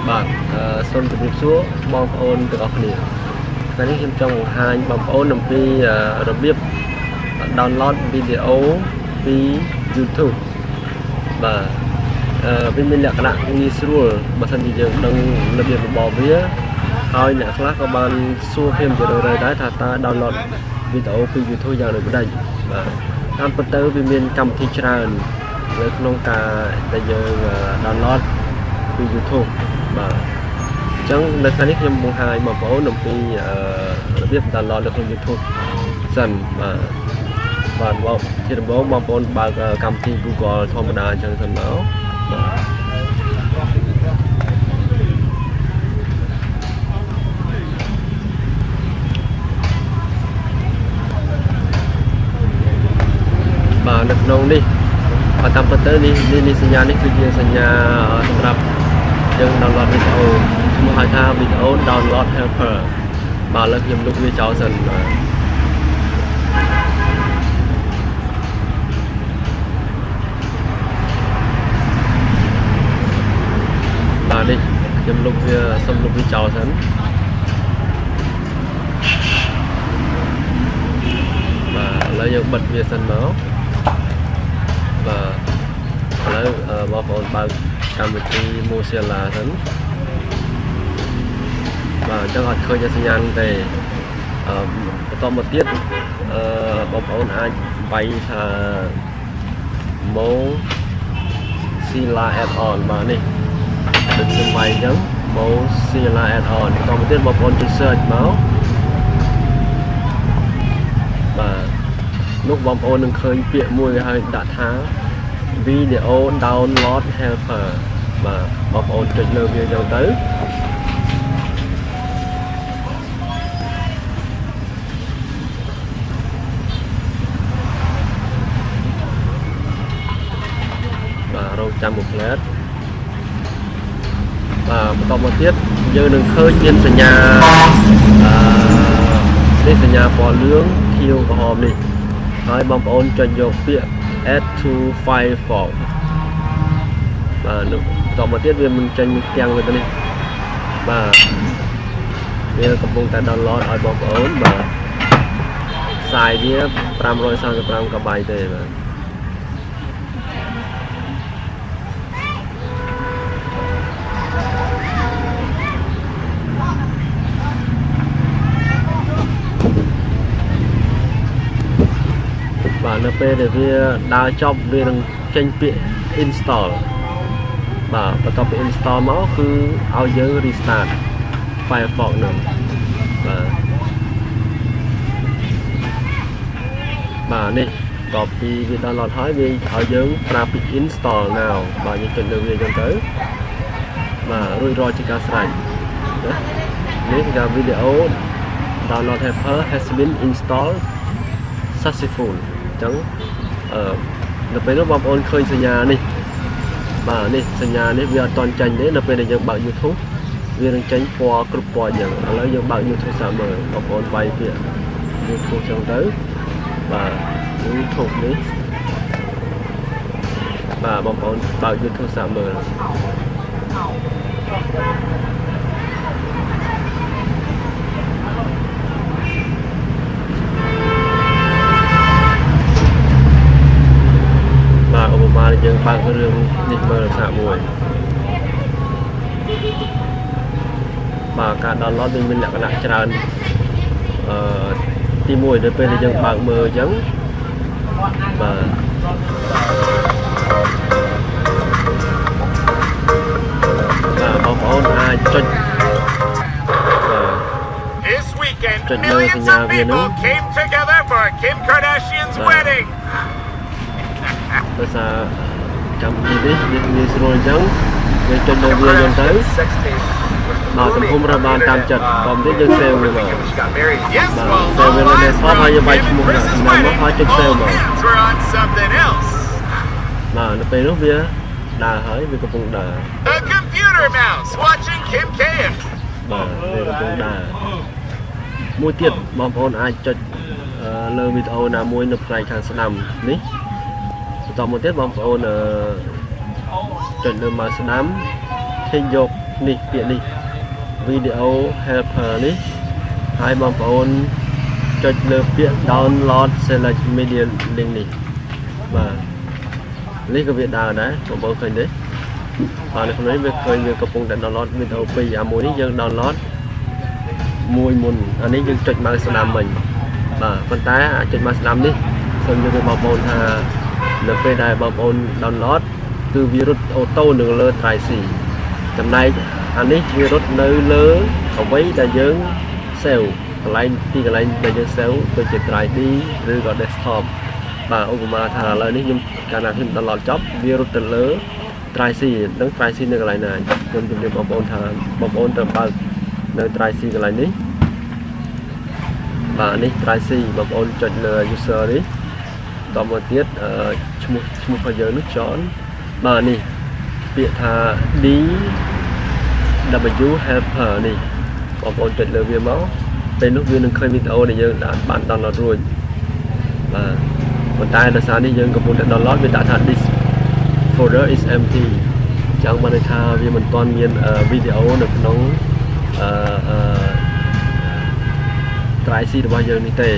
បាទសូមជម្រាបសួរបងប្អូនទាំងអស់គ្នាថ្ងៃនេះខ្ញុំចង់បង្ហាញបងប្អូនអំពីរបៀប download វីដេអូពី YouTube បាទវាមានលក្ខណៈងាយស្រួលបើសិនជាយើងដឹងរបៀបរបស់វាហើយអ្នកខ្លះក៏បានសួរខ្ញុំជារឿយៗដែរថាតើ download វីដេអូពី YouTube យ៉ាងដូចម្ដេចបាទតាមពិតទៅវាមានកម្មវិធីច្រើននៅក្នុងការដែលយើង download ពី YouTube បាទអញ្ចឹងនៅថ្ងៃនេះខ្ញុំបង្ហាញបងប្អូនអំពីរបៀប download នៅក្នុង YouTube សិនបាទជាដំបូងបងប្អូនបើកកម្មវិធី Google ធម្មតាអញ្ចឹងសិនមកបាទនៅក្នុងនេះបើតាមពិតទៅនេះសញ្ញានេះគឺជាសញ្ញាសម្រាប់យើង download វីដេអូឈ្មោះហៅថាវីដេអូ download helper បាទឥឡូវខ្ញុំលុបវាចោលសិនបាទនេះខ្ញុំលុបវាសុំលុបវាចោលសិនបាទឥឡូវយើងបិទវាសិនមកបាទឥឡូវបងប្អូនបើកកម្មវិធី Mozilla សិនបាទអញ្ចឹងអត់ឃើញសញ្ញាណទេបន្តមកទៀតបងប្អូនអាចបាយថា Mozilla add-on បាទនេះដូចខ្ញុំបាយអញ្ចឹង Mozilla add-on បន្តមកទៀតបងប្អូនជួយ search មកបាទនោះបងប្អូននឹងឃើញពាក្យមួយគេហៅដាក់ថា Video Download Helper បាទបងប្អូនចុចលើវាអញ្ចឹងទៅបាទរងចាំមួយផ្លែតបាទបន្តមកទៀតយើងនឹងឃើញមានសញ្ញានេះសញ្ញាពណ៌លឿងខៀវក្រហមនេះហើយបងប្អូនចុចយកពាក្យ add to Firefox បាទនោះបន្តមកទៀតវាមិនចេញទាំងទៅនេះបាទវាកំពុងតែ download ឲ្យបងប្អូនបាទខ្សែវា535 GB ទេបាទបាទនៅពេលដែលវាដើរចប់វានឹងចេញពាក្យ install បាទបន្ទាប់ពី install មកគឺឲ្យយើង restart Firefox នឹងបាទនេះបន្ទាប់ពីវា download ហើយវាឲ្យយើងប្រើពាក្យ install now បាទយើងចុចលើវាអញ្ចឹងទៅបាទរួចរាល់ជាការស្រេចនេះគឺ video download helper has been installed successful អញ្ចឹងនៅពេលនោះបងប្អូនឃើញសញ្ញានេះបាទនេះសញ្ញានេះវាអត់តន់ចាញ់ទេនៅពេលដែលយើងបើក YouTube វានឹងចេញពណ៌គ្រប់ពណ៌អញ្ចឹងឥឡូវយើងបើក YouTube សាកមើលបងប្អូនវាយពាក្យ YouTube អញ្ចឹងទៅបាទ YouTube នេះបាទបងប្អូនបើក YouTube សាកមើលឧបមាយើងបើករឿងនេះមើលសាកមួយបាទការ download វាមានលក្ខណៈច្រើនទី1នៅពេលដែលយើងបើកមើលអញ្ចឹងបាទបងប្អូអូនអាចចុចចុចលើសញ្ញាវានោះដោយសារកម្មវិធីនេះងាយស្រួលអញ្ចឹងយើងចុចលើវាអញ្ចឹងទៅបាទទំហំរបស់បានតាមចិត្តតោះទៀតយើង save វាមកបាទ save វានៅស្បហើយយើងបាយឈ្មោះដាក់ឆ្នាំមកហើយចុច save មកបាទនៅពេលនោះវាដើរហើយវាកំពុងដើរ computer mouse watching Kim K បាទវាកំពុងដើរមួយទៀតបងប្អូនអាចចុចលើវីដេអូណាមួយនៅផ្នែកខាងស្ដាំនេះបន្តមកទៀតបងប្អូនចុចលើ mouse ស្ដាំ Take យក នេះពាក្យនេះ video helper នេះហើយបងប្អូនចុចលើពាក្យ download select media link នេះបាទនេះក៏វាដើរដែរបងប្អូនឃើញទេហើយនៅក្នុងនេះវាឃើញយើងកំពុងតែ download វីដេអូ2អាមួយនេះយើង download មួយមុនអានេះយើងចុចមកស្ដាប់វិញបាទប៉ុន្តែអាចុចមកស្ដាប់នេះសូមជម្រាបបងប្អូនថានៅពេលដែលបងប្អូន download គឺវារត់អូតូនៅលើ drive C ចំណែកអានេះវារត់នៅលើអ្វីដែលយើង save កន្លែងដែលយើង save ដូចជា drive D ឬក៏ desktop បាទឧបមាថាឥឡូវនេះខ្ញុំកាលណាខ្ញុំ download ចប់វារត់ទៅលើ drive C នឹង drive C នៅកន្លែងណាខ្ញុំជម្រាបបងប្អូនថាបងប្អូនត្រូវបើកនៅ drive C កន្លែងនេះបាទនេះ drive C បងប្អូនចុចលើ user នេះតមកទៀតឈ្មោះរបស់យើងនោះ John បាទនេះពាក្យថា DW helper នេះបងប្អូនចុចលើវាមកពេលនោះវានឹងឃើញវីដេអូដែលយើងបាន download រួចបាទប៉ុន្តែដោយសារនេះយើងកំពុងតែ download វាដាក់ថា this folder is empty ចឹងបានន័យថាវាមិនទាន់មានវីដេអូនៅក្នុងdrive C របស់យើងនេះទេ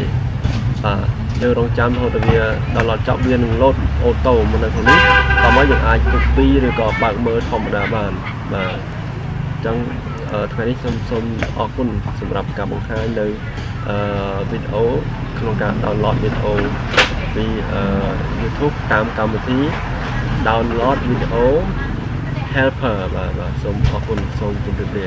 បាទយើងរងចាំរហូតដល់វា download ចប់វានឹង load អូតូមកនៅក្នុងនេះតោះមកយើងអាច copy ឬក៏បើកមើលធម្មតាបានបាទអញ្ចឹងថ្ងៃនេះសូមអរគុណសម្រាប់ការបង្ហាញនៅវីដេអូក្នុងការ download វីដេអូពី YouTube តាមកម្មវិធី download វីដេអូ helper បាទសូមអរគុណសូមជម្រាបលា